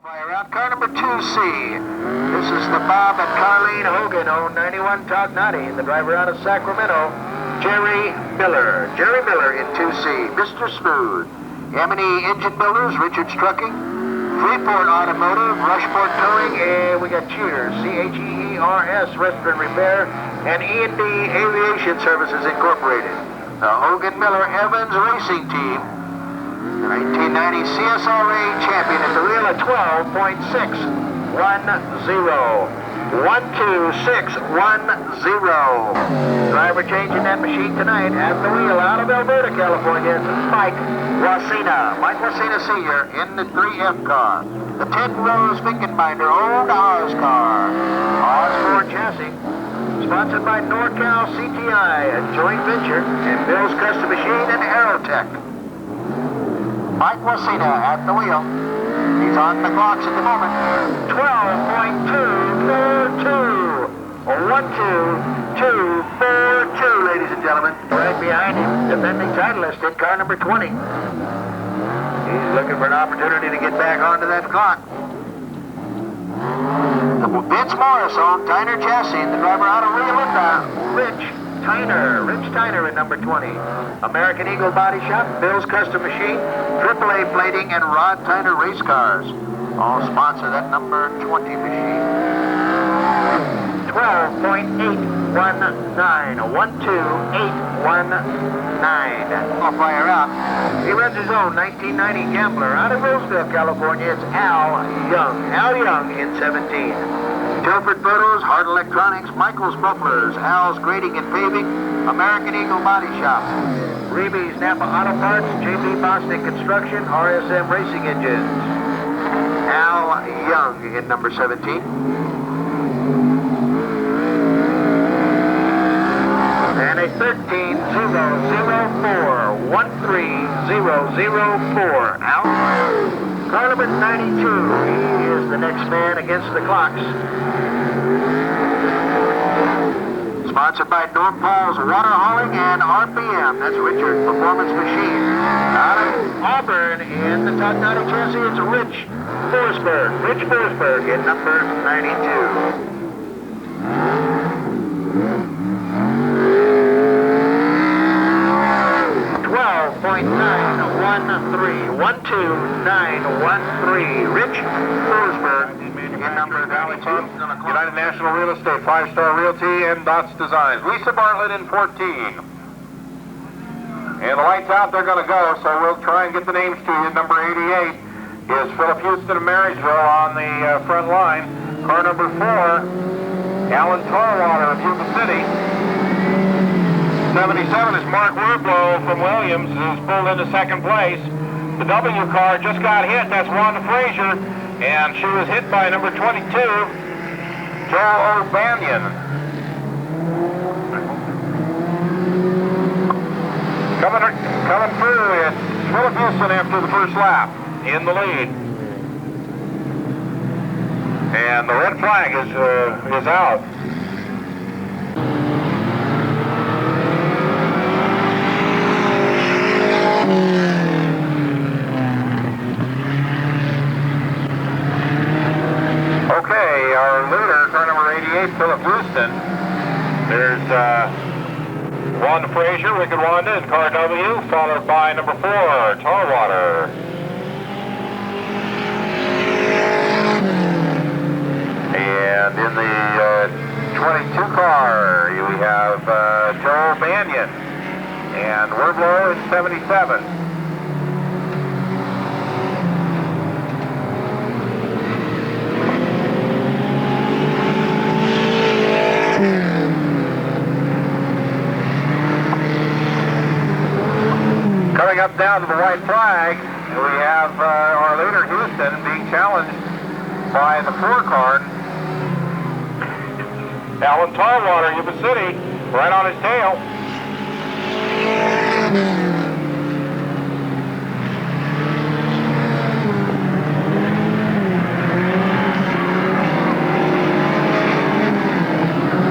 Fire out car number 2C. This is the Bob and Carleen Hogan, 091 Tognati. The driver out of Sacramento, Jerry Miller. Jerry Miller in 2C. Mr. Smooth. M&E Engine Builders, Richards Trucking. Freeport Automotive, Rushport Towing, and we got Cheers, C-H-E-E-R-S, Restaurant Repair, and E&D Aviation Services Incorporated. The Hogan Miller Evans Racing Team. 1990 CSRA champion at the wheel at 12.610. 12610. Driver changing that machine tonight at the wheel out of Alberta, California. It's Mike Wasina. Mike Wasina Sr. in the 3F car. The 10-row Finkenbinder old Oz car. Oz Ford chassis. Sponsored by NorCal CTI, a joint venture, and Bill's Custom Machine and Aerotech. Mike Wasina at the wheel. He's on the clocks at the moment. 12.242. 12242, ladies and gentlemen. Right behind him, defending titleist in car number 20. He's looking for an opportunity to get back onto that clock. Vince Morris on Tyner chassis, the driver out of Rio Linda, Rich Tyner in number 20. American Eagle Body Shop, Bill's Custom Machine, AAA Plating, and Rod Tyner Race Cars. All sponsor that number 20 machine. 12.819, 12819. I'll fire out. He runs his own 1990 Gambler out of Roseville, California. It's Al Young. Al Young in 17. Tilford Photos, Hard Electronics, Michael's Mufflers, Al's Grading and Paving, American Eagle Body Shop, Reeby's Napa Auto Parts, JB Boston Construction, RSM Racing Engines. Al Young in number 17. And a 13,004, 13004. Al. Car number 92, he is the next man against the clocks. Sponsored by Norm Paul's Water Hauling and RPM. That's Richard Performance Machine. Out of Auburn in the Tognati chassis, it's Rich Forsberg in number 92. 12.913, 12913. Rich Forsberg in number 92. United National Real Estate, 5-Star Realty, and Dots Designs. Lisa Bartlett in 14. And the lights out, they're going to go, so we'll try and get the names to you. Number 88 is Philip Houston of Marysville on the front line. Car number 4, Alan Tarwater of Yuba City. 77 is Mark Werblow from Williams, who's pulled into second place. The W car just got hit. That's Wanda Frazier, and she was hit by number 22, Joel O'Banion. Coming through, it's Philip Houston after the first lap in the lead. And the red flag is out. Okay, our leader, car number 88, Philip Houston. There's Wanda Frazier, Wicked Wanda, in car W, followed by number 4, Tarwater. And in the 22 car, we have Joel Banyan and Werblow in 77. Coming up down to the white flag, we have our leader, Houston, being challenged by the 4 car. Alan Tarwater, Yuba City, right on his tail.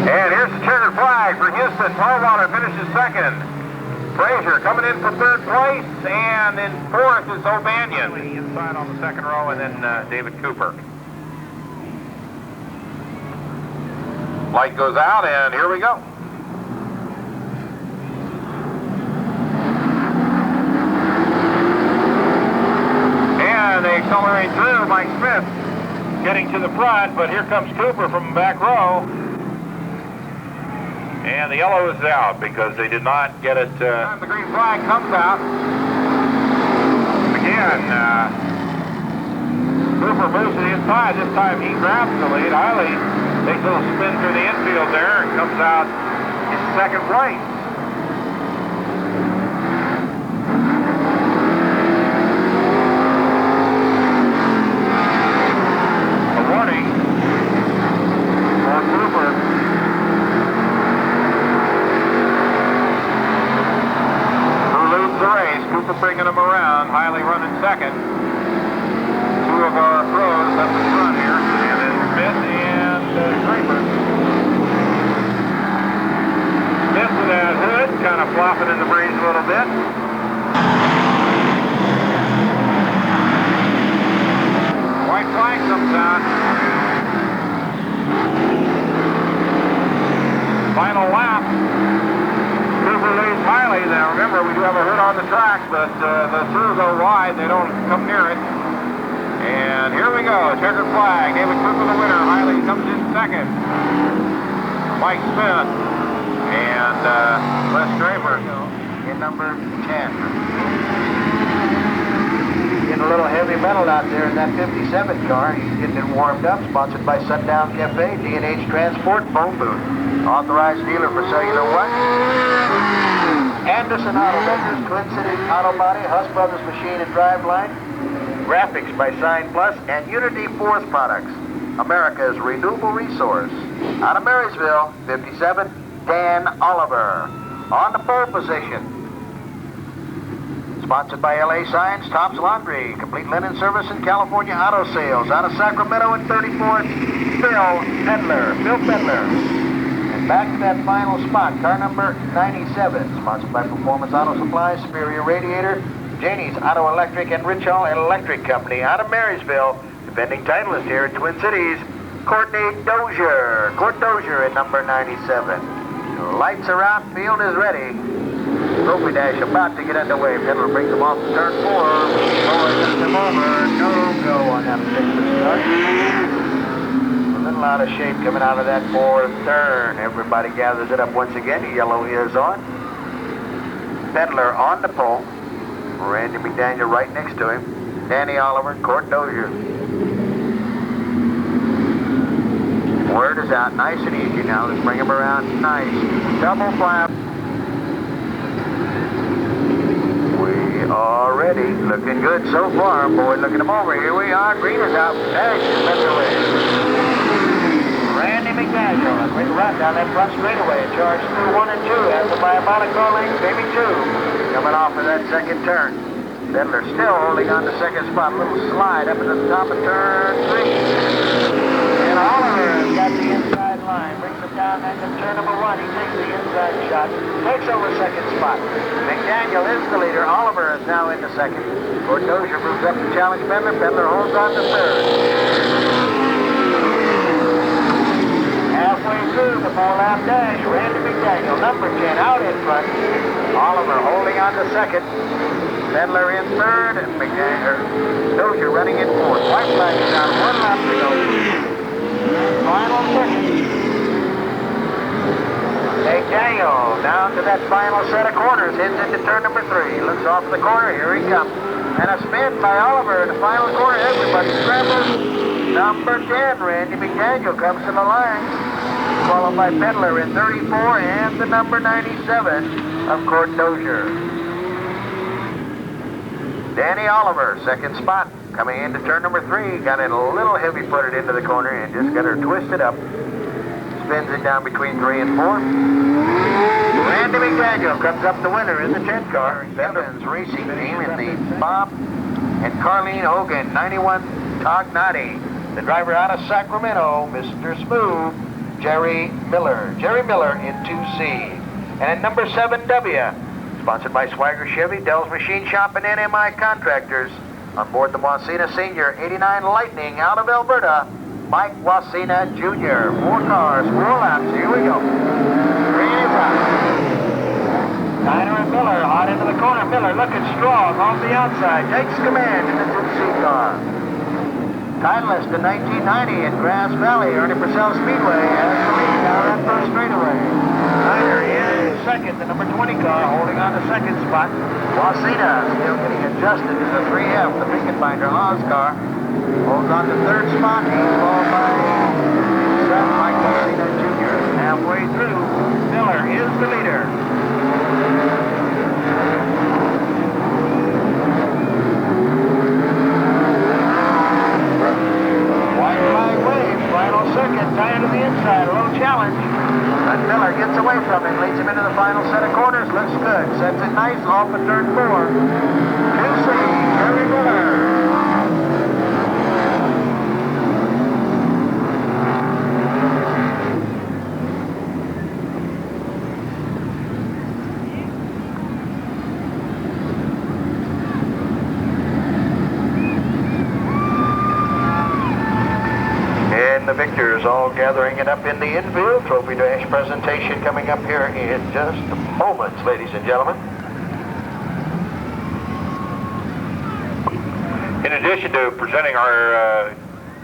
And here's the checkered flag for Houston. Tarwater finishes second. Frazier coming in for third place, and in fourth is O'Banion. outside on the second row, and then David Cooper. Light goes out, and here we go. And they accelerate through. Mike Smith getting to the front, but here comes Cooper from the back row. And the yellow is out because they did not get it. The green flag comes out. Again, Cooper moves to the inside. This time he grabs the lead. Hiley takes a little spin through the infield there and comes out in second place. A warning for Cooper. The race. Cooper bringing him around. Hiley running second. Two of our pros up in front here. And then Smith and Draper. Smith with that hood, kind of flopping in the breeze a little bit. White flag comes out. Final lap. Cooper leads Hiley. Now remember, we do have a hood on the track, but the two go wide. They don't come near it. And here we go. Checkered flag. David Cooper the winner. Hiley comes in second. Mike Smith and Les Draper in number 10. Getting a little heavy metal out there in that 57 car. He's getting it warmed up. Sponsored by Sundown Cafe, D&H Transport, Phone Booth. Authorized dealer for cellular what? Anderson Auto Vendors, Twin Cities Auto Body, Huss Brothers Machine and Driveline, Graphics by Sign Plus, and Unity Force Products, America's renewable resource. Out of Marysville, 57, Dan Oliver. On the pole position. Sponsored by LA Signs, Tops Laundry, Complete Linen Service, and California Auto Sales. Out of Sacramento in 34th, Phil Pedler. Back to that final spot, car number 97, sponsored by Performance Auto Supply, Superior Radiator, Janie's Auto Electric, and Richall Electric Company out of Marysville. Defending titleist here in Twin Cities, Courtney Dozier. Court Dozier at number 97. Lights are out, field is ready. Trophy dash about to get underway. Pedler brings them off to turn 4. Boy, gets them over. No go on that particular start. A little out of shape coming out of that fourth turn. Everybody gathers it up once again. The yellow is on. Pedler on the pole. Randy McDaniel right next to him. Danny Oliver, Court Dozier. Word is out, nice and easy now. Let's bring him around. Nice. Double flap. We are ready. Looking good so far. Boy, looking him over. Here we are. Green is out. There she slips away. Randy McDaniel, a quick run down that front straightaway. Charged through 1 and 2 after by about a car length, maybe 2. Coming off of that second turn. Pedler still holding on to second spot. A little slide up into the top of turn 3. And Oliver has got the inside line. Brings it down into turn number 1. He takes the inside shot. Takes over second spot. McDaniel is the leader. Oliver is now into second. Court Dozier moves up to challenge Pedler. Pedler holds on to third. Halfway through the 4-lap dash, Randy McDaniel, number 10, out in front. Oliver holding on to second. Pedler in third, and Dozier running in fourth. White flag is out, 1 lap to go. Final second. McDaniel down to that final set of corners, heads into turn number 3. Looks off the corner, here he comes. And a spin by Oliver in the final corner. Everybody scrambles. Number 10, Randy McDaniel comes to the line. Followed by Pedler in 34 and the number 97 of Court Dozier. Danny Oliver, second spot, coming into turn number 3. Got it a little heavy-footed into the corner and just got her twisted up. Spins it down between 3 and 4. Randy McDaniel comes up the winner in the 10 car. Evans Racing Team in the Bob and Carleen Hogan, 91 Tognati. The driver out of Sacramento, Mr. Smooth, Jerry Miller. Jerry Miller in 2C. And at number 7W, sponsored by Swagger Chevy, Dell's Machine Shop, and NMI Contractors, On board the Wasina Senior 89 Lightning out of Alberta, Mike Wasina Jr. 4 cars, 4 laps. Here we go. Green is out. Tyner and Miller hot into the corner. Miller looking strong off the outside. Takes command in the 2C car. Titleist in 1990 in Grass Valley. Ernie Purcell Speedway has the lead down that first straightaway. Tyner in second, the number 20 car holding on to second spot. Wasina still getting adjusted to the 3F, the Finkenbinder Haas car. Holds on to third spot. He's followed by Seth Mike Wasina Jr. Halfway through, Miller is the leader. White flag wave, final second, tied to the inside, a little challenge. But Miller gets away from him, leads him into the final set of corners, looks good. Sets it nice off of turn 4. 2C, Jerry Miller. The victors all gathering it up in the infield. Trophy dash presentation coming up here in just moments, ladies and gentlemen. In addition to presenting our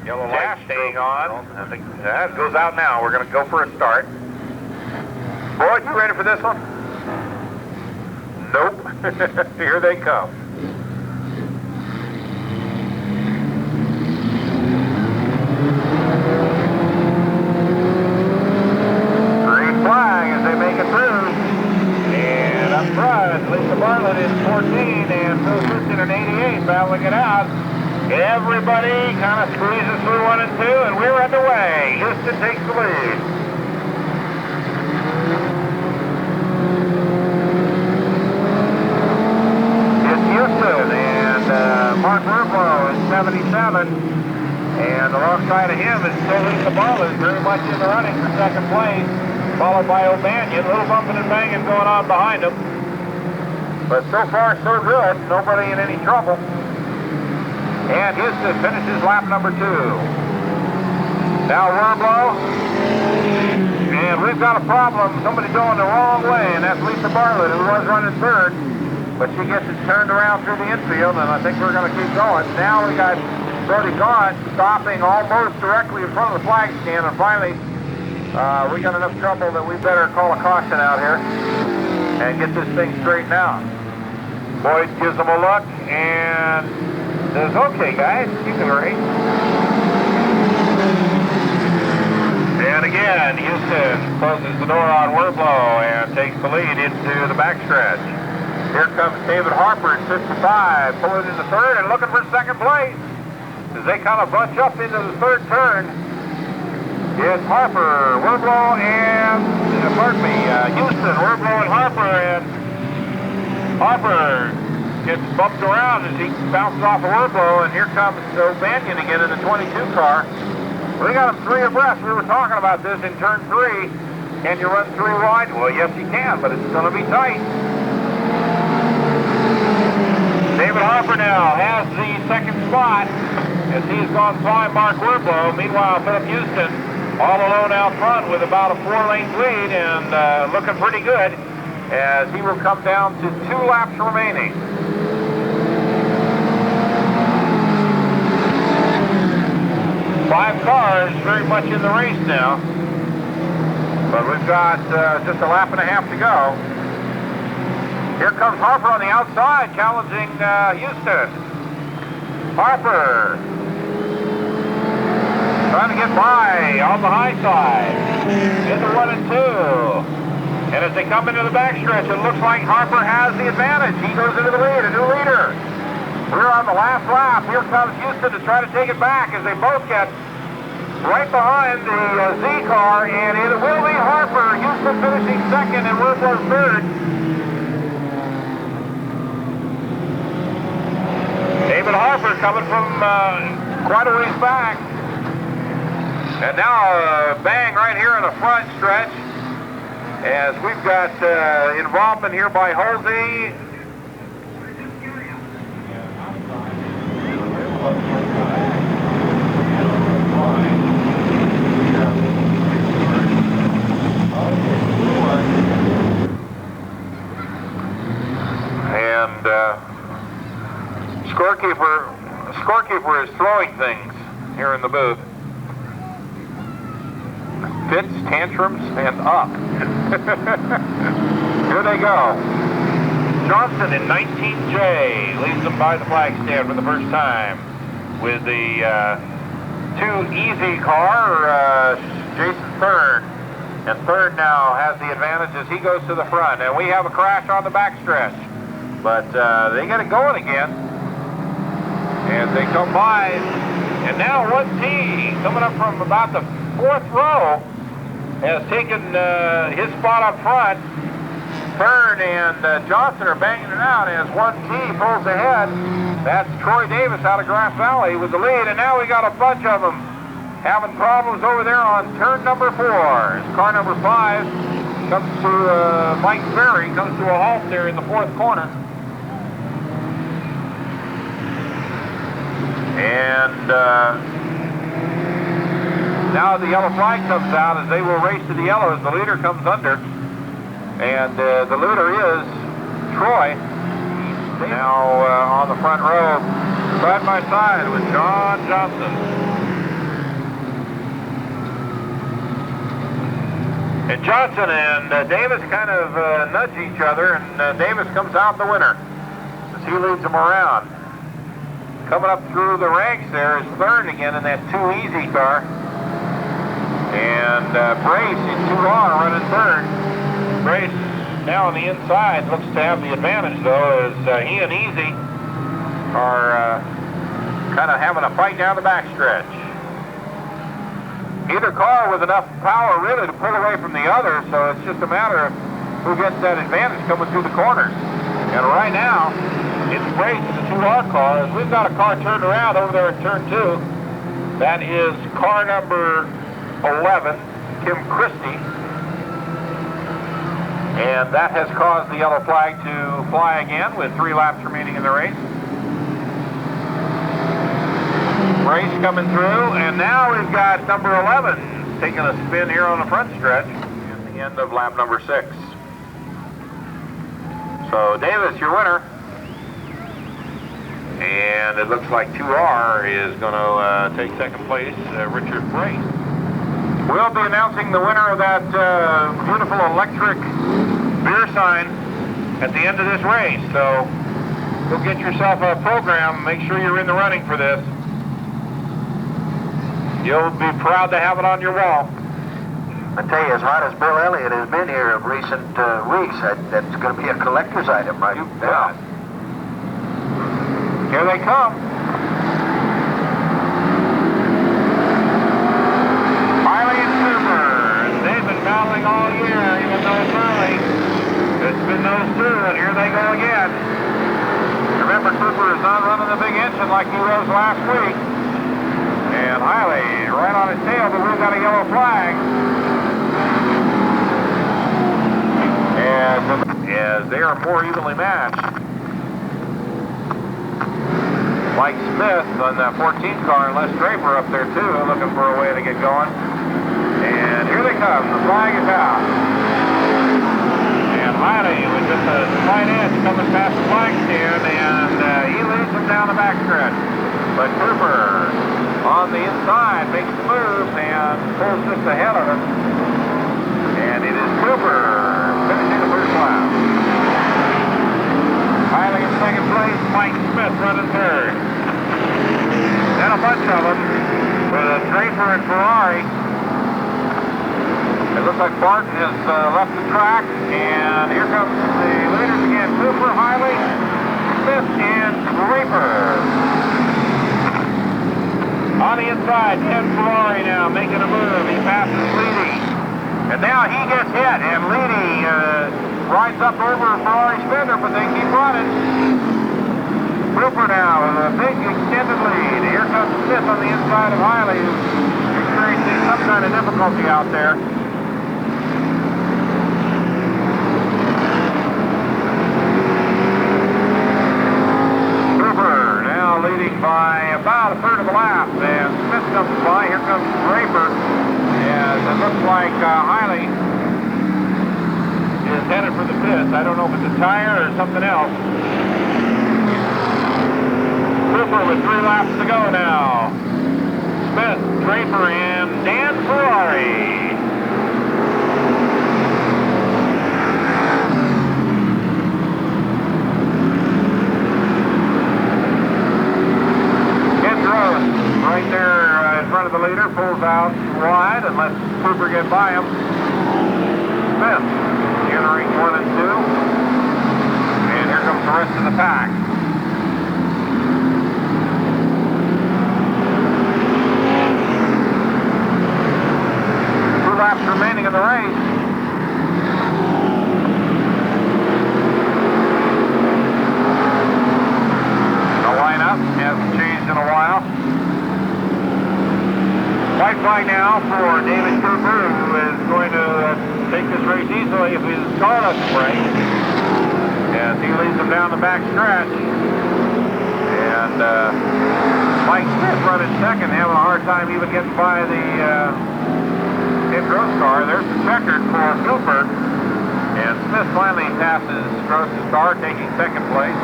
yellow light staying on, I think that goes out now. We're going to go for a start. Boyd, you ready for this one? Nope. Here they come. Lisa Bartlett is 14 and Phil Houston in 88 battling it out. Everybody kind of squeezes through 1 and 2 and we're underway. Houston takes the lead. It's Houston and Mark Rublo is 77 and alongside of him is still Lisa Bartlett, very much in the running for second place, followed by O'Banion. A little bumping and banging going on behind him. But so far, so good. Nobody in any trouble. And Houston finishes lap number 2. Now Rublo. And we've got a problem. Somebody going the wrong way, and that's Lisa Bartlett, who was running third. But she gets it turned around through the infield, and I think we're going to keep going. Now we got Brody Gaunt stopping almost directly in front of the flag stand, and finally we got enough trouble that we better call a caution out here and get this thing straightened out. Boyd gives them a look and says, okay guys, you can race. And again, Houston closes the door on Rublo and takes the lead into the backstretch. Here comes David Harper at 55, pulling into third and looking for second place. As they kind of bunch up into the third turn, it's Harper, Rublo, and, Houston, Rublo and Harper, and Harper gets bumped around as he bounces off of Rublo, and here comes O'Banion again in the 22 car. We got them 3 abreast. We were talking about this in turn 3. Can you run 3 wide? Well, yes, you can, but it's going to be tight. David Harper now has the second spot as he's gone by Mark Rublo. Meanwhile, Philip Houston all alone out front with about a 4-lane lead and looking pretty good, as he will come down to 2 laps remaining. Five cars very much in the race now, but we've got just a lap and a half to go. Here comes Harper on the outside, challenging Houston. Harper trying to get by on the high side into 1 and 2. And as they come into the backstretch, it looks like Harper has the advantage. He goes into the lead, a new leader. We're on the last lap. Here comes Houston to try to take it back as they both get right behind the Z car, and it will be Harper. Houston finishing second and Rublo third. David Harper coming from quite a ways back. And now a bang right here in the front stretch, as we've got involvement here by Halsey. throwing things here in the booth. Fits, tantrums, and up. Here they go. Johnson in 19J leads them by the flag stand for the first time with the 2 easy car, Jason Third. And Third now has the advantage as he goes to the front. And we have a crash on the backstretch. But they get it going again. And they come by. And now 1T coming up from about the 4th row has taken his spot up front. Third and Johnson are banging it out as 1T pulls ahead. That's Troy Davis out of Grass Valley with the lead. And now we got a bunch of them having problems over there on turn number 4. As car number 5 comes to Mike Ferry, comes to a halt there in the 4th corner. And now the yellow flag comes out as they will race to the yellow as the leader comes under. And the leader is Troy. Now on the front row, side by side with John Johnson. And Johnson and Davis kind of nudge each other, and Davis comes out the winner as he leads them around. Coming up through the ranks there is Third again in that 2 easy car. And Brace in 2R running third. Brace now on the inside looks to have the advantage though, as he and Easy are kind of having a fight down the backstretch. Either car with enough power really to pull away from the other, so it's just a matter of who gets that advantage coming through the corners. And right now, it's Brace in the 2R car. As we've got a car turned around over there at turn 2. That is car number 11, Tim Christie. And that has caused the yellow flag to fly again with 3 laps remaining in the race. Brace coming through, and now we've got number 11 taking a spin here on the front stretch at the end of lap number 6. So Davis, your winner. And it looks like 2R is going to take second place, Richard Brace. We'll be announcing the winner of that beautiful electric beer sign at the end of this race. So go get yourself a program. Make sure you're in the running for this. You'll be proud to have it on your wall. I tell you, as hot as Bill Elliott has been here of recent weeks, that's going to be a collector's item, right? Yeah. Here they come. Harley and Cooper. They've been battling all year, even though it's early. It's been those two, and here they go again. Remember, Cooper is not running the big engine like he was last week. And Hiley right on his tail, but we've got a yellow flag. As they are more evenly matched. Mike Smith on that 14 car and Les Draper up there too, looking for a way to get going. And here they come, the flag is out. And Hiley with just a slight edge coming past the flag stand, and he leads them down the backstretch. But Cooper on the inside makes the move and pulls just ahead of him. And it is Cooper finishing the first lap. Hiley in second place, Mike Smith running third. Then a bunch of them with Draper and Ferrari. It looks like Barton has left the track, and here comes the leaders again. Cooper, Hiley, Smith, and Draper. On the inside, Ted Ferrari now making a move. He passes Leedy. And now he gets hit, and Leedy rides up over Ferrari's fender, but they keep running. Cooper now with a big extended lead. Here comes Smith on the inside of Hiley, who's experiencing some kind of difficulty out there. Cooper now leading by about a third of a lap, and Smith comes by. Here comes Draper, as it looks like Hiley is headed for the pits. I don't know if it's a tire or something else. Cooper with 3 laps to go now. Smith, Draper, and Dan Ferrari. Right there in front of the leader, pulls out wide and lets Cooper get by him. Smith entering 1 and 2. And here comes the rest of the pack. Laps remaining in the race. The lineup hasn't changed in a while. White flag now for David Cooper, who is going to take this race easily if his car doesn't break, as he leads them down the back stretch. And Mike Smith running second, having a hard time even getting by the Gross car. There's the checkered for Cooper, and Smith finally passes Gross's car, taking second place.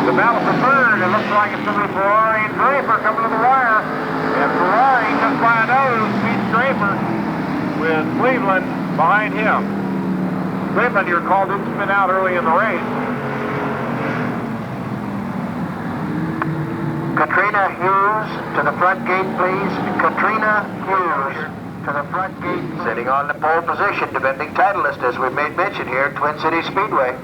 The battle for third, it looks like it's going to be Ferrari and Draper coming to the wire, and Ferrari just by a nose beats Draper with Cleveland behind him. Cleveland, you're called, did spin out early in the race. Katrina Hughes to the front gate, please. Katrina Hughes to the front gate. Sitting on the pole position, defending titleist, as we've made mention here, Twin Cities Speedway.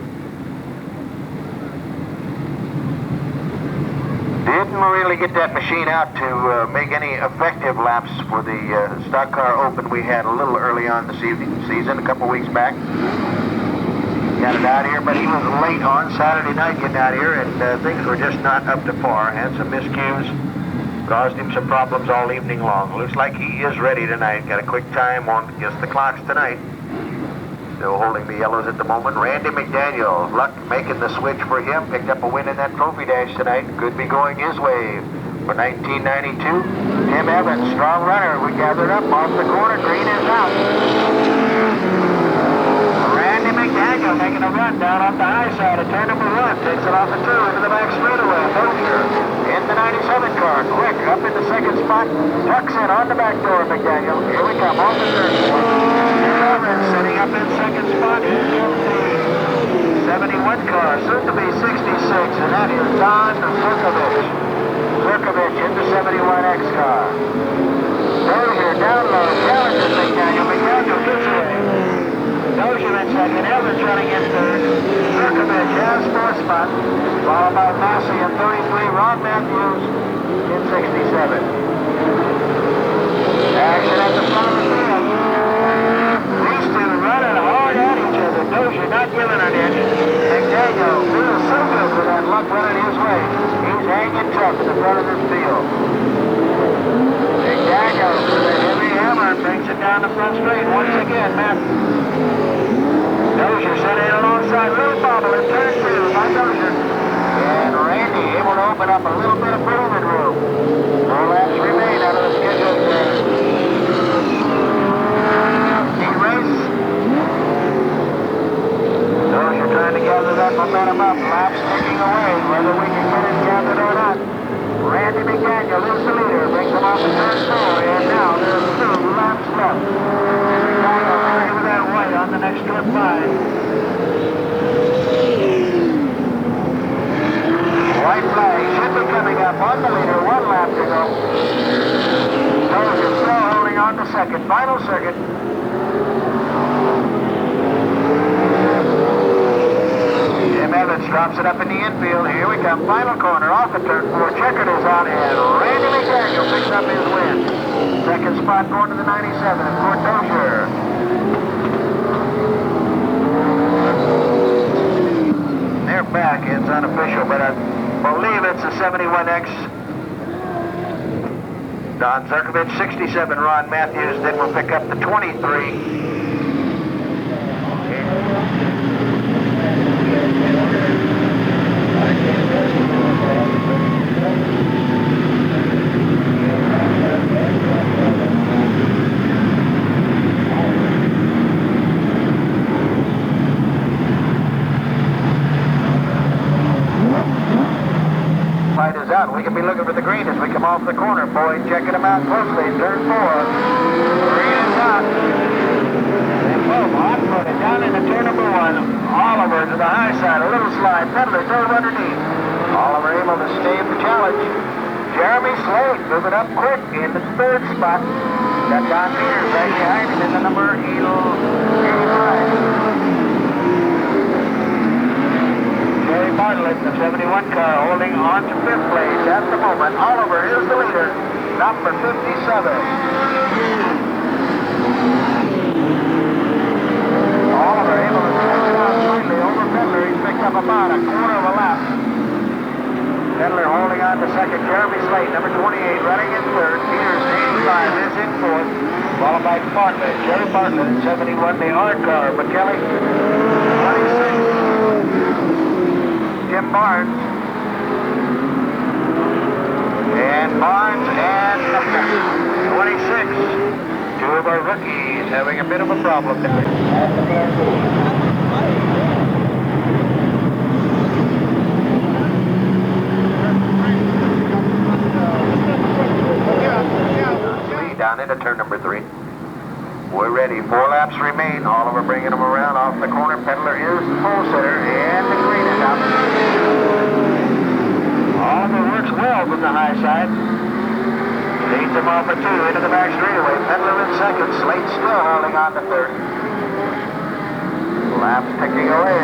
Didn't really get that machine out to make any effective laps for the stock car open we had a little early on this season, a couple weeks back. Got it out here, but he was late on Saturday night getting out here, and things were just not up to par. Had some miscues. Caused him some problems all evening long. Looks like he is ready tonight. Got a quick time on against the clocks tonight. Still holding the yellows at the moment. Randy McDaniel, luck making the switch for him. Picked up a win in that trophy dash tonight. Could be going his way for 1992. Tim Evans, strong runner. We gathered up off the corner. Green is out. Randy McDaniel making a run down off the high side of turn number 1. Takes it off the 2 into the back straightaway. Dozier in the 97 car. Quick, up in the second spot. Tucks in on the back door, McDaniel. Here we come, off the third one. Evans sitting up in second spot. Here comes the 71 car, soon to be 66, and that is Don Zurkovich. Zurkovich in the 71X car. Dozier down low, challenges McDaniel. McDaniel gets away. Dozier in second, Evans running in third. Zurkovich has 4th spot, followed by Massey in 33, Ron Matthews in 67. Action at the front of the field. These two running hard at each other. Dozier not giving an inch. McDaniel feels so good with that luck running his way. He's hanging tough in the front of this field. McDaniel with a heavy hammer brings it down the front straight once again. Dozier set in alongside little bobble in turn 2 by Dozier. And Randy able to open up a little bit of breathing room. 4 laps remain out of the scheduled race. Dozier trying to gather that momentum up. Laps ticking away, whether we can get it gathered or not. Randy McDaniel is the leader, brings him off the turn 4, and now there's 2 laps left. McDaniel carrying with that white on the next trip by. White flag should be coming up on the leader, 1 lap to go. Dozier still holding on to second, final circuit. Tim Evans drops it up in the infield. Here we come, final corner off the turn 4. Checkered is on, and Randy McDaniel picks up his win. Second spot going to the 97 for Dozier. They're back. It's unofficial, but I believe it's a 71X. Don Zurkovich, 67 Ron Matthews, then we'll pick up the 23. Light is out. We can be looking off the corner. Boyd checking him out closely in turn 4. Green is out. They both hot-footed down into turn number 1. Oliver to the high side, a little slide. Peddler dove underneath. Oliver able to stave the challenge. Jeremy Slade moving up quick into the 3rd spot. Got Don Peters right behind him in the number 85. Jerry Bartlett, the 71 car, holding on to 5th place at the moment. Oliver is the leader, number 57. Oliver able to catch it out slightly over Peddler. He's picked up about a quarter of a lap. Peddler holding on to 2nd. Jeremy Slate, number 28, running in 3rd. Peters, 85, is in 4th. Followed by Bartlett. Jerry Bartlett at 71, the R car. McKelly, 26. Jim Barnes. And Barnes and 26. Two of our rookies having a bit of a problem there. Down into turn number 3. We're ready. 4 laps remain. Oliver bringing them around off the corner. Peddler is the pole sitter, and the green is out. Oliver works well from the high side. Leads him off for 2 into the back straightaway. Peddler in 2nd. Slate still holding on to 3rd. Laps ticking away.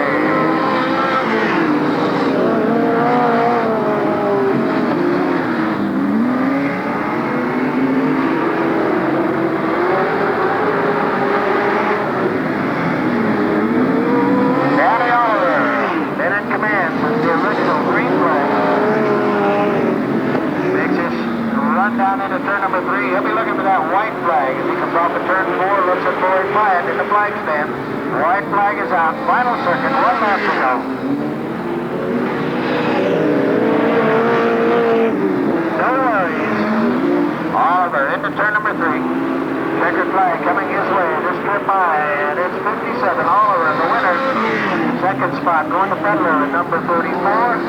Down into turn number 3. He'll be looking for that white flag as he comes off of turn 4. Looks at Boyd Pyatt in the flag stand. White flag is out. Final circuit. 1 lap to go. No worries. Oliver into turn number 3. Checkered flag coming his way. This trip by, and it's 57. Oliver the winner. 2nd spot going to Peddler at number 34.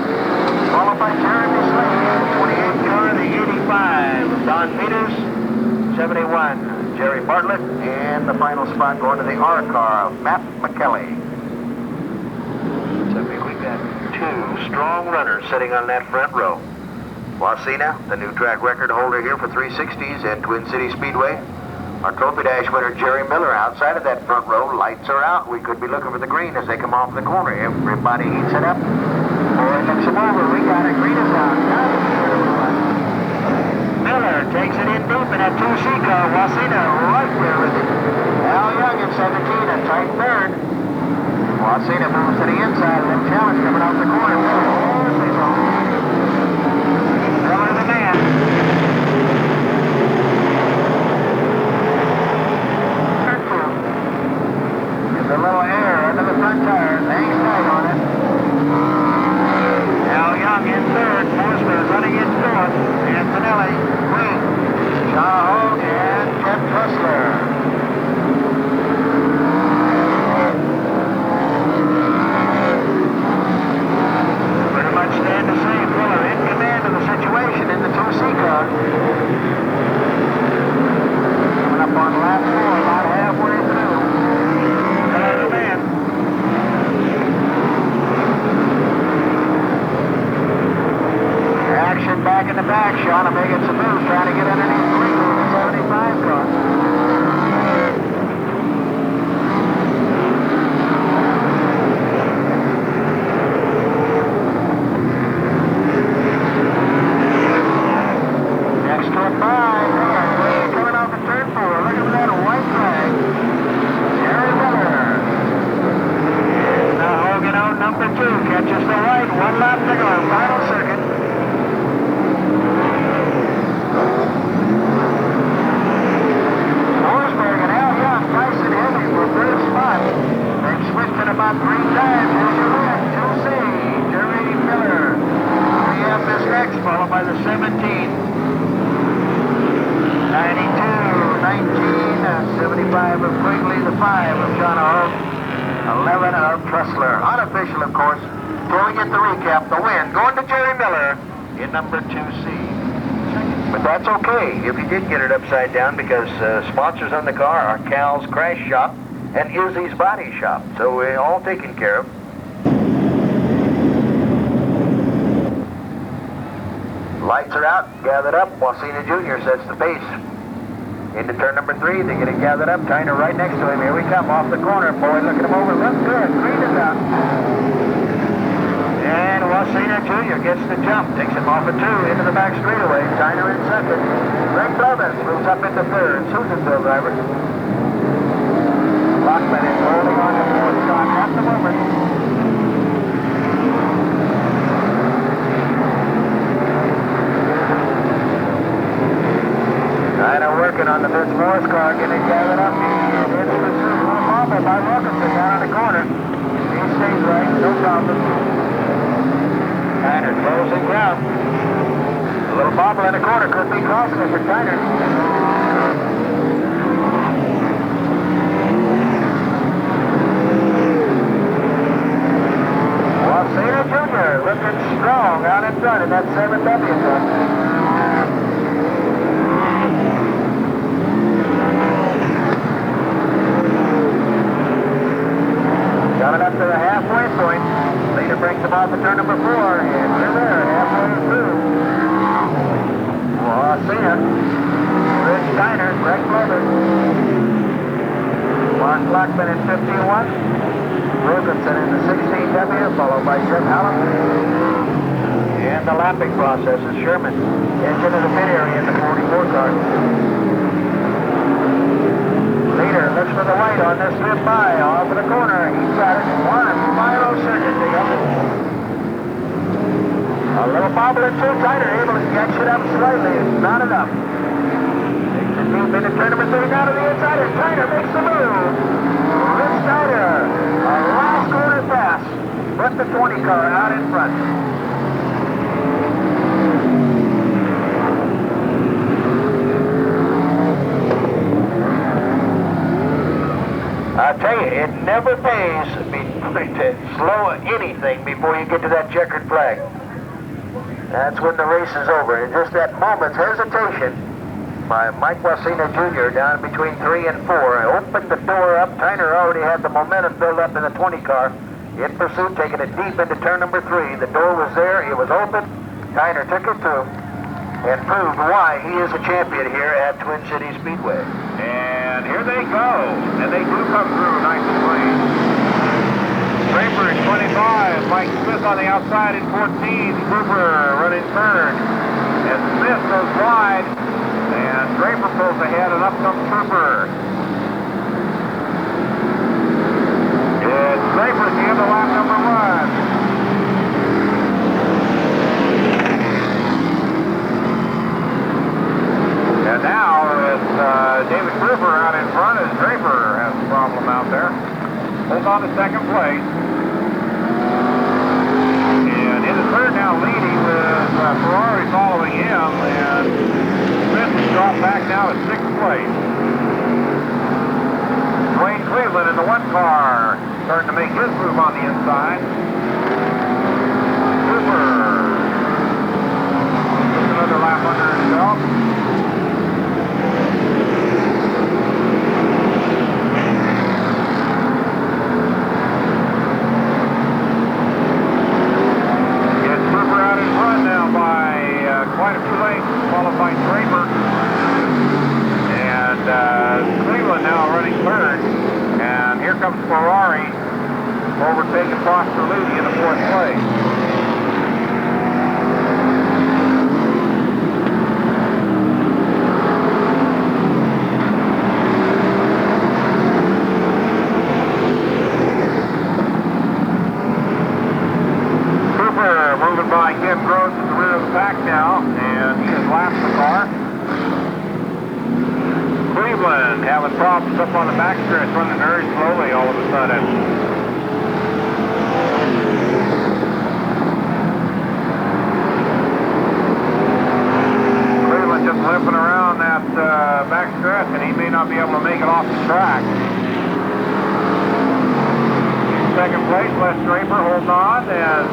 Followed by Jeremy Slade, the 28 car, the 85. Don Peters, 71. Jerry Bartlett, and the final spot going to the R car of Matt McKelly. So we've got 2 strong runners sitting on that front row. Wasina, the new track record holder here for 360s at Twin City Speedway. Our Trophy Dash winner, Jerry Miller, outside of that front row. Lights are out. We could be looking for the green as they come off the corner. Everybody heats it up. Boyd looks him over. We got it. Green is down. Miller takes it in deep in that 2C car. Wasina right there with it. Al Young in 17, a tight 3rd. Wasina moves to the inside. Little challenge coming off the corner. Miller the man. Turn 2. Gives a little air under the front tires. Hangs tight on it. Al Young in 3rd. Forsberg running in 4th. Antonelli, Wing, Shaw, and Ted Trussler. Pretty much stand the same. Fuller in command of the situation in the 2C car. Coming up on lap 4, about halfway through. Miller the man. Action back in the back. Shauna making some moves, trying to get underneath Green in the 75 car. Next trip by. Coming off of turn 4. Looking for that white flag. Jerry Miller. And now Hogan on number 2. Catches the white. 1 lap to go. Final circuit. About 3 times. Here's your win. 2C. Jerry Miller. 3F is next, followed by the 17. 92, 19, 75 of Quigley, the 5 of John Hogue, 11 of Trussler. Unofficial, of course. Till we get the recap, the win going to Jerry Miller in number 2C. Second But that's okay if you did get it upside down, because sponsors on the car are Cal's Crash Shop and Izzy's Body Shop. So we're all taken care of. Lights are out, gathered up. Wasina Jr. sets the pace. Into turn number 3, they get it gathered up. Tyner right next to him. Here we come, off the corner. Boy, looking him over. Looks good. Green is out. And Wasina Jr. gets the jump. Takes him off a 2 into the back straightaway. Tyner in second. Greg Blevins moves up into third. Susanville driver. Lockman is holding on to fourth spot at the moment. Tyner working on the Vince Morris car, getting it gathered up. And it's pursued with a bobble by Wilkinson down on the corner. He stays right, no problem. Tyner closing ground. A little bobble in the corner could be costly for Tyner. Wasina Jr. looking strong out in front in that 7W truck. Got it up to the halfway point. Leader brings him off at turn number 4, and they're there, halfway through. Wasina, Rich Tyner, Greg Blevins, Mark Lockman in 51, Wilkinson in the 16W, followed by Jeff Hallam. And the lapping process is Sherman. Engine of the pit area in the 44 car. Leader looks for the white on this slip by, off of the corner. He's got it. 1 mile certainty of it. A little bobble and 2 Tyner, able to catch it up slightly. It's not enough. Takes it deep into turn number 3 down to the inside, and Tyner makes the move. Rich Tyner, a last corner pass. Put the 20 car out in front. I tell you, it never pays to slow anything before you get to that checkered flag. That's when the race is over. And just that moment's hesitation by Mike Wasina Jr. down between 3 and 4 opened the door up. Tyner already had the momentum built up in the 20 car. In pursuit, taking it deep into turn number 3. The door was there. It was open. Tyner took it through and proved why he is a champion here at Twin Cities Speedway. And here they go. And they do come through nice and clean. Draper in 25. Mike Smith on the outside in 14. Cooper running third. And Smith goes wide. And Draper pulls ahead, and up comes Cooper. It's Draper at the end of lap number 1. And now it's David Cooper out in front as Draper has a problem out there. Holds on to second place. And in the third now leading with Ferrari following him, and Smith has dropped back now to 6th place. Dwayne Cleveland in the 1 car starting to make his move on the inside. Cooper puts another lap under himself. Quite a few lengths, followed by Draper. And Cleveland now running third. And here comes Ferrari, overtaking Foster Levy in the 4th place. Cooper moving by Ken Gross at the rear of the pack now, and he has lapped the car. Cleveland having problems up on the backstretch, running very slowly all of a sudden. Cleveland just limping around that backstretch, and he may not be able to make it off the track. Second place, Les Draper holding on as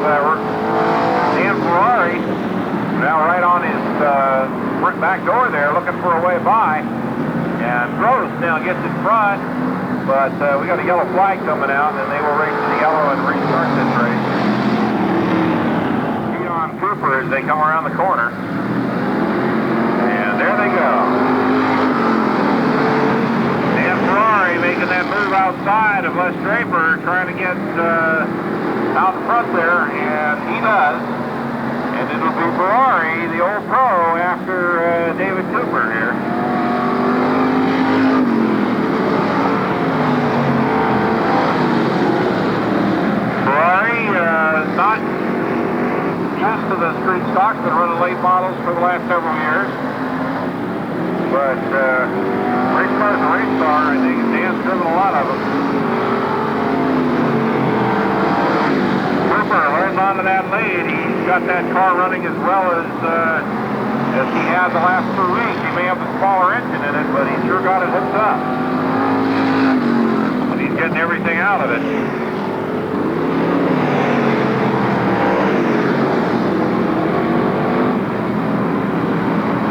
Dan Ferrari now right on his back door there looking for a way by. And Gross now gets in front, but we got a yellow flag coming out, and they will race to the yellow and restart this race. Keon Cooper as they come around the corner. And there they go. Dan Ferrari making that move outside of Les Draper, trying to get out in front there, and he does. And it'll be Ferrari, the old pro, after David Cooper here. Ferrari, not used to the street stocks, been running late models for the last several years. But race car's a race car. I think Dan's driven a lot of them. Cooper holds on to that lead. He's got that car running as well as he had the last 2 weeks. He may have a smaller engine in it, but he sure got it hooked up. And he's getting everything out of it.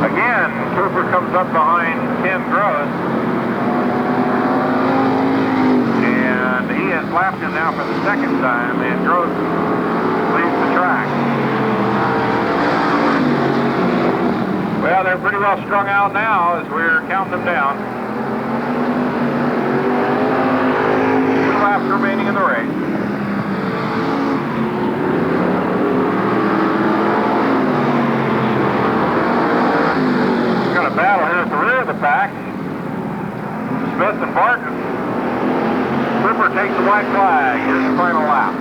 Again, Cooper comes up behind Ken Gross. And he has lapped him now for the second time, and Gross leaves the track. Well, they're pretty well strung out now as we're counting them down. 2 laps remaining in the race. Got a battle here at the rear of the pack. Smith and Barton. Cooper takes the white flag. Here's the final lap.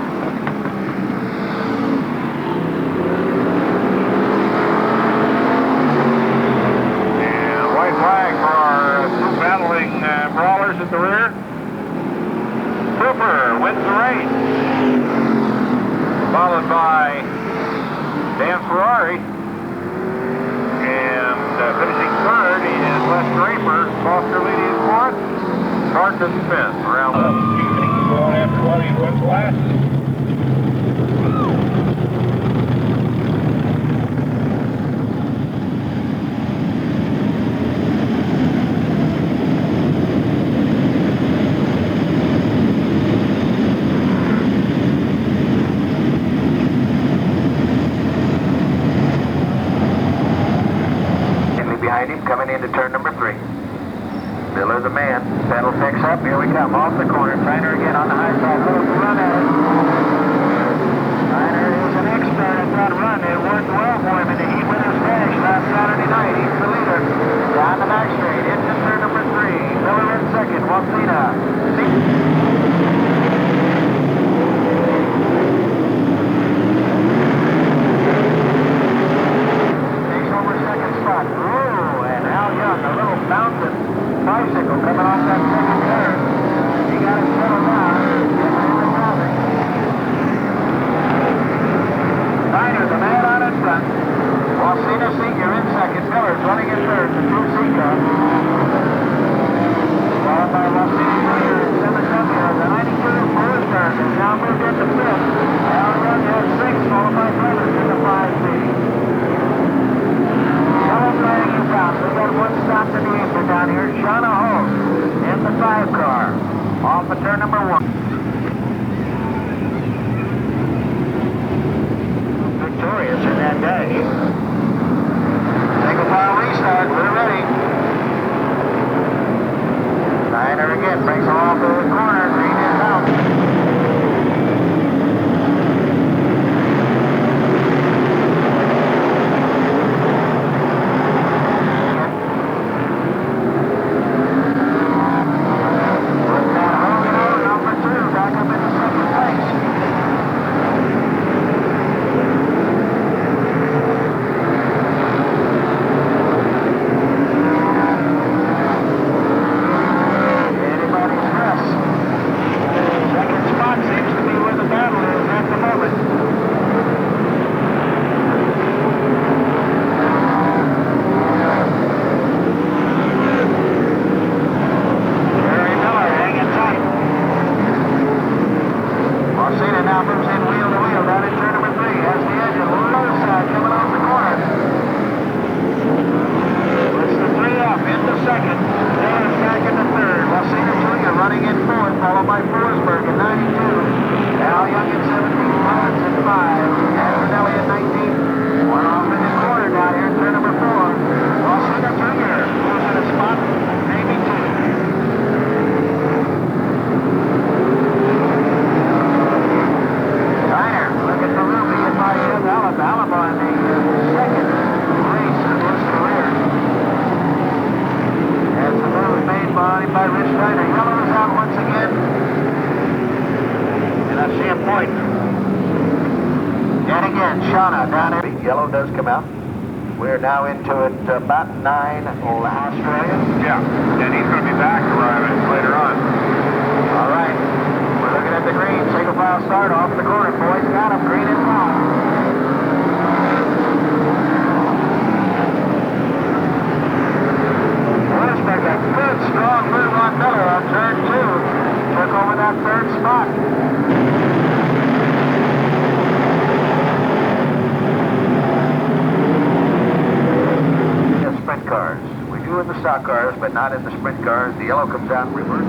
And white flag for our 2 battling brawlers at the rear. Cooper wins the race. Followed by Dan Ferrari. Finishing third is Les Draper. Foster leading fourth. Carson Smith around the going after 20 wins last. Coming into turn number 3. Miller the man. Pedal picks up. Here we come. Off the corner. Steiner again on the high side. Little run at it. Steiner is an expert at that run. It worked well for him in the heat winner's finish last Saturday night. He's the leader. Down the back straight. Into turn number 3. Miller in second. Wasina. Takes over second spot. A little bouncing bicycle coming off that second turn. He got it settled down. Steiner, the man out in front. Wasina Senior in second. Miller's running in third. The 2C car. Followed by Wasina Jr. in seventh up here. The 92 Forester has now moved into fifth. Al Young has 6, followed by Brothers in the 5C. We got one stop to the apron down here. Shauna Holt in the 5 car. Off of turn number 1. Victorious in that day. Single file restart. We're ready. Steiner again brings him off to the corner. Green is out. followed by Forsberg in 92. Al Young in 17, Pilots in 5, Antonelli in 19. One off in the corner down here in turn number 4. Rosita Jr. moves in a spot, maybe 2. Tyner looking for room to get by Young Alabama in the second race of his career. As the move made by Rich Tyner. Yellow is out once again. And I see a point. And again, Shauna down there. Yellow does come out. We're now into it about 9 Australia. Yeah, and he's going to be back arriving later on. All right. We're looking at the green. Single file start off the corner. Boys got him. Green and long. Forsberg, a good, strong move on Miller on turn 2. Took over that third spot. Sprint cars. We do in the stock cars, but not in the sprint cars. The yellow comes out in reverse.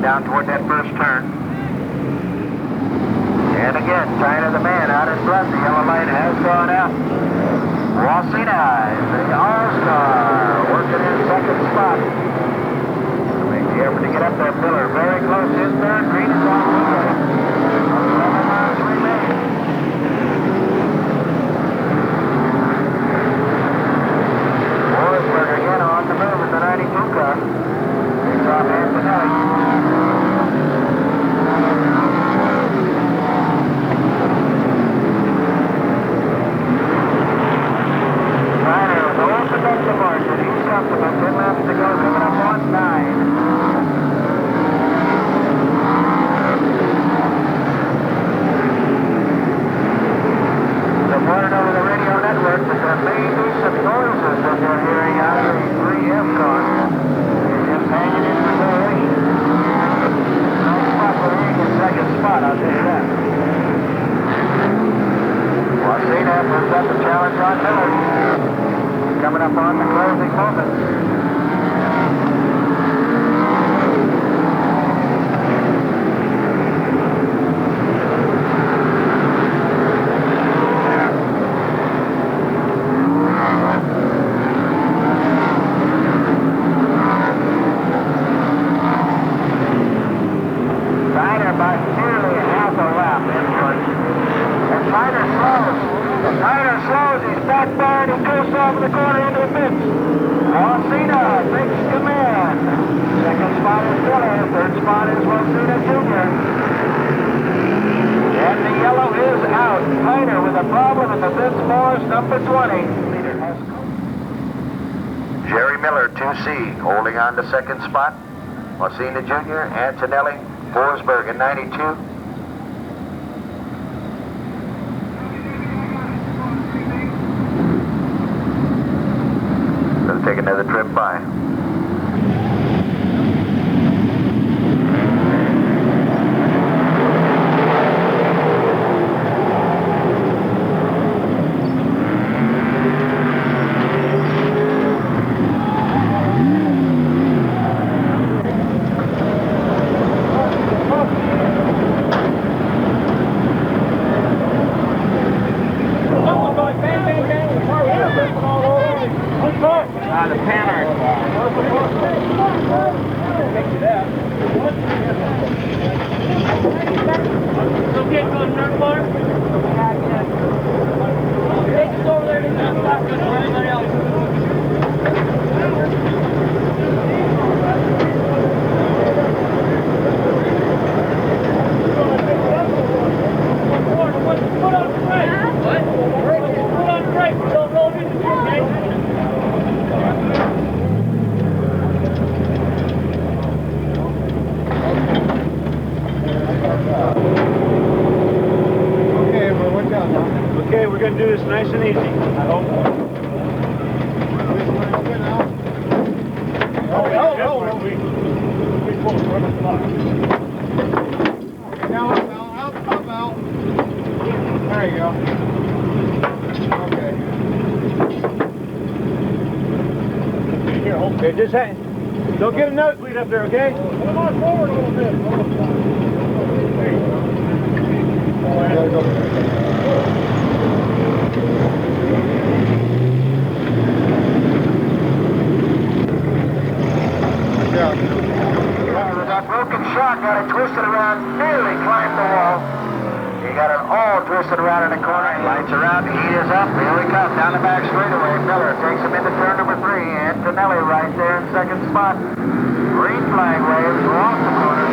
Down toward that first turn. And again, Tyner the man out in front. The yellow light has gone out. Rosina is the All-Star, working in second spot. Make the effort to get up there. Miller very close in third. Green is on the way. 11 miles remain. Forsberg again on the move in the 92 car. It's off Antonelli. Coming up on the closing moments. Tyner by nearly half a lap in front. And Tyner slows. Tyner slows. He's back there and he goes off the corner into the pits. Rosina takes command. Second spot is Miller. Third spot is Rosina Jr. And the yellow is out. Tyner with a problem in the fifth force, number 20. Jerry Miller, 2C, holding on to second spot. Messina Jr., Antonelli, Forsberg in 92. Let's take another trip by. Okay, we're going to do this nice and easy, I hope. Now up, out. There you go. Okay. Here, hold. Okay, just hang. Don't get a nosebleed up there, okay? Come on forward a little bit. There you go. That broken shot got it twisted around, nearly climbed the wall. He got it all twisted around in the corner. Lights are out, the heat is up. Here we come, down the back straightaway. Miller takes him into turn number 3. Antonelli right there in second spot. Green flag waves off the corner.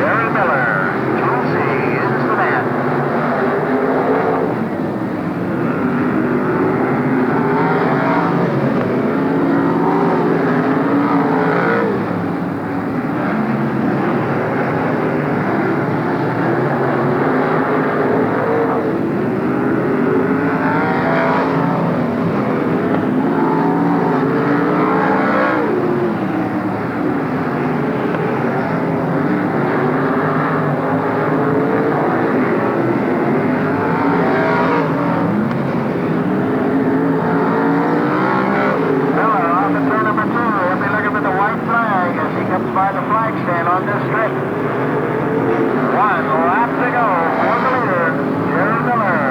Jerry Miller, 2C, is the man. By the flag stand on this strip. 1 lap to go for the leader, Jerry Miller.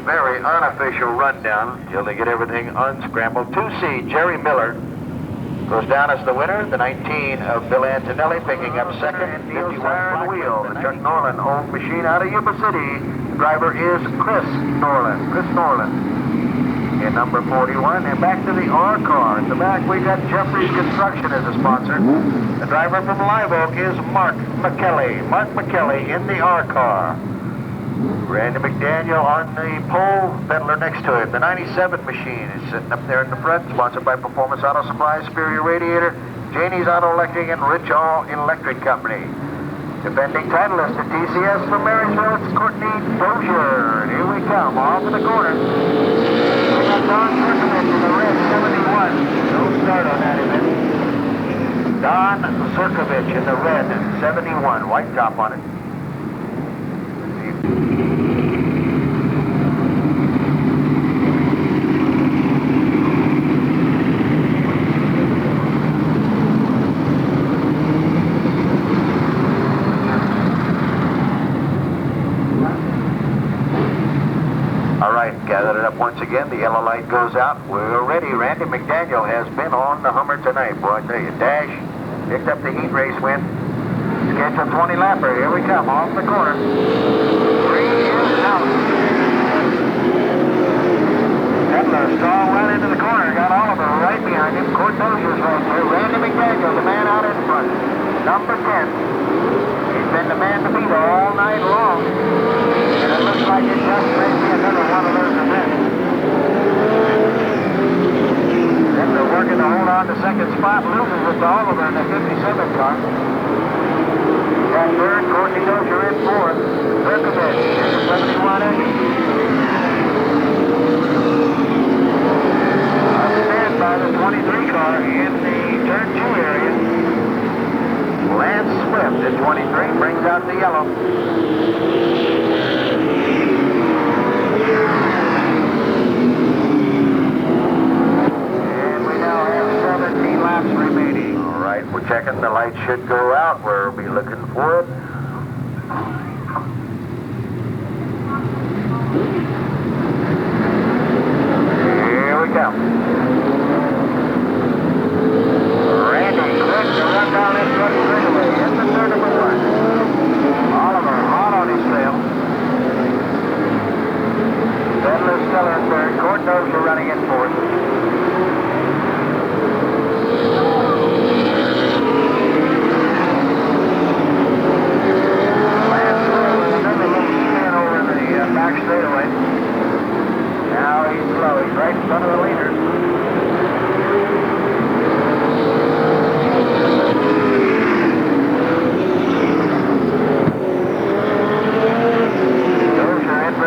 Very unofficial rundown till they get everything unscrambled. 2C, Jerry Miller goes down as the winner. The 19 of Bill Antonelli picking up second. 51 Siren Wheel, the Chuck Norland owned machine out of Yuba City. The driver is Chris Norland in number 41. And back to the R car. At the back we got Jeffrey's Construction as a sponsor. The driver from Live Oak is Mark McKelly. Mark McKelly in the R car. Randy McDaniel on the pole, peddler next to him. The 97 machine is sitting up there in the front, sponsored by Performance Auto Supply, Superior Radiator, Janie's Auto Electric, and Rich All Electric Company. Defending titleist at TCS from Marysville, it's Courtney Dozier. And here we come, off in the corner. We got Don Zerkovich in the red 71. No start on that event. Don Zerkovich in the red 71, white top on it. Gathered it up once again, the yellow light goes out. We're ready. Randy McDaniel has been on the Hummer tonight, boy, I tell you. Dash picked up the heat race win. Scheduled 20 lapper. Here we come, off the corner. 3 is out. Edler stalled well into the corner. Got Oliver right behind him. Court Dozier's right there. Randy McDaniel, the man out in front. Number 10. He's been the man to beat all night long. And it looks like it just may be another one of those events. Then they're working to hold on to second spot. Loses it to Oliver in the 57 car. At third, Courtney Dozier in fourth. Berkovich in the 71 engine. Stand by the 23 car in the turn 2 area. Lance Swift at 23 brings out the yellow. And we now have 17 laps remaining. All right, we're checking. The light should go out. We'll be looking for it. Here we go. Randy quick to run down this front straightaway. In the third number 1. Oliver hot on his tail. Bedler still in third. Court Dozier running in fourth. Lance Swift with another little spin over the back straightaway. Now he's slow. He's right in front of the leaders.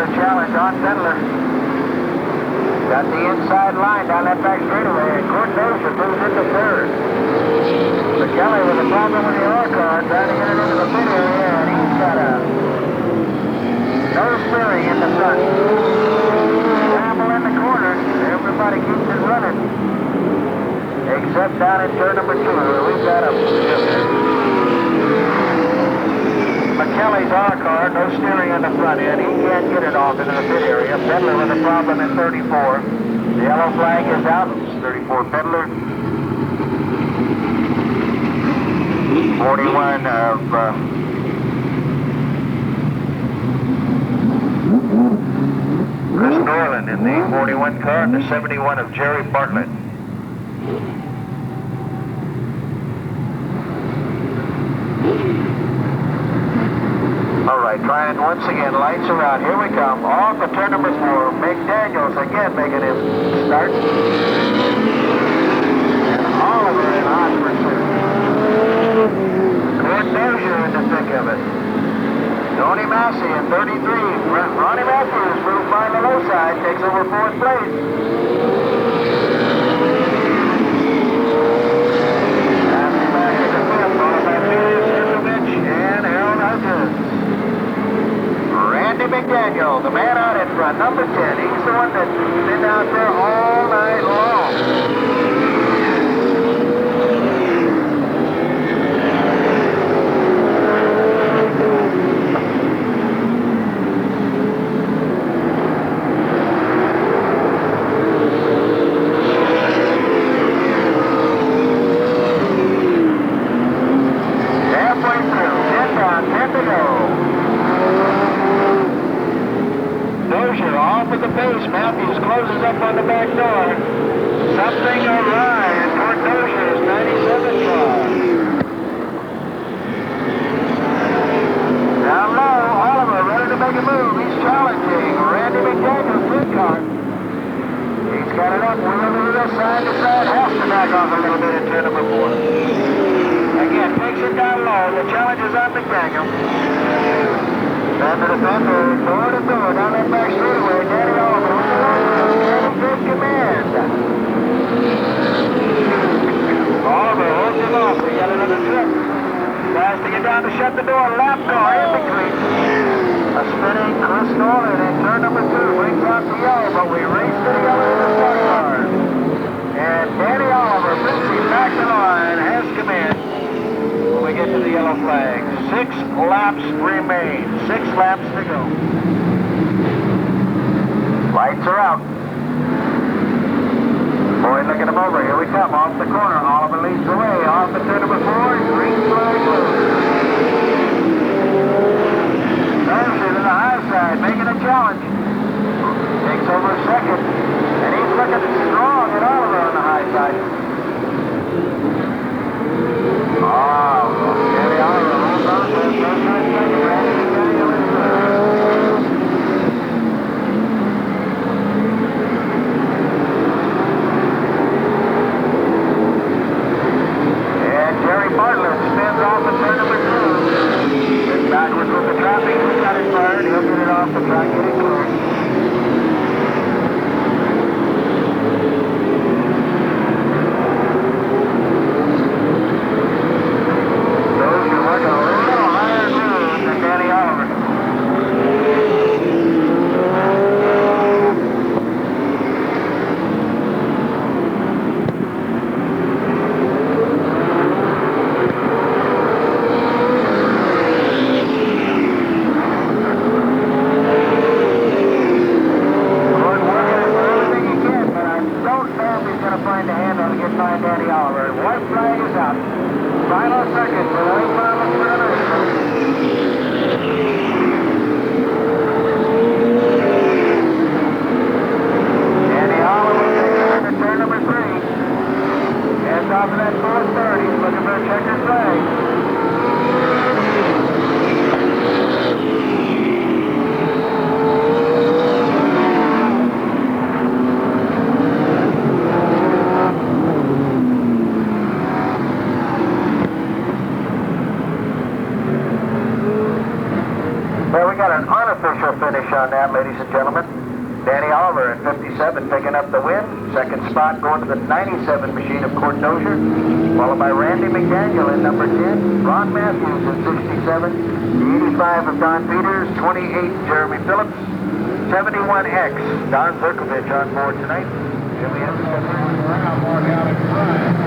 Challenge on Bedler. Got the inside line down that back straightaway, and Court Dozier moves into third. So Kelly with a problem with the R car, trying to get it into the pit area, and he's got a no steering in the front. Scramble in the corner. Everybody keeps it running. Except down in turn number 2, where we've got a McKelly's R car, no steering on the front end. He can't get it off into the pit area. Bedler with a problem in 34. The yellow flag is out. It's 34 Bedler. 41 of Chris Dorland in the 41 car, and the 71 of Jerry Bartlett. All right, trying once again. Lights are out. Here we come. Off of turn number 4. McDaniels again making him start. And Oliver in hot pursuit. Court Dozier in the thick of it. Tony Massey in 33. Ronnie Matthews moved by the low side. Takes over 4th place. Passing back to the 5th. Followed by Julius Simovich and Harold Hudgens. Randy McDaniel, the man out in front, number 10. He's the one that's been out there all night long. Halfway through, 10 down, 10 to go. Dozier off with the pace. Matthews closes up on the back door. Something awry in Court Dozier's 97 car. Down low, Oliver ready to make a move. He's challenging Randy McDaniel's good car. He's got it up, wheeling to the side to side. Has to back off a little bit in turn number 4. Again, takes it down low. The challenge is on McDaniel. Fender to fender, door to door, down that back straightaway. Danny Oliver with the line, good command. Oliver holds him off. He got another trip. Tries to get down to shut the door. Lap car in between. A spinning Chris Nolan in turn number 2 brings out the yellow, but we race to the yellow in the front car. And Danny Oliver brings him back to the line, has command. When we get to the yellow flag, 6 laps remain. 6 laps to go. Lights are out. checking them over. Here we come, off the corner. Oliver leads the way. Off the turn number 4, green flag closed. Thurston to the high side, making a challenge. Takes over second. And he's looking strong at Oliver on the high side. Oh, Danny Oliver holds on to it. Goes to his second. Randy McDaniel is third. Bartlett spins off at turn number 2. Gets backwards with the traffic. He's got it fired. He'll get it off the track, get it clear. Those are working a little higher groove than Danny Oliver. Danny Oliver. White flag is out. Final second for the Danny Oliver will take it to turn number 3. And off of that 430, he's looking for a checkered flag. Well, we got an unofficial finish on that, ladies and gentlemen. Danny Oliver in 57 picking up the win. Second spot going to the 97 machine of Court Dozier, followed by Randy McDaniel in number 10, Ron Matthews in 67, the 85 of Don Peters, 28 Jeremy Phillips, 71X Don Zirkovich on board tonight. Here we have the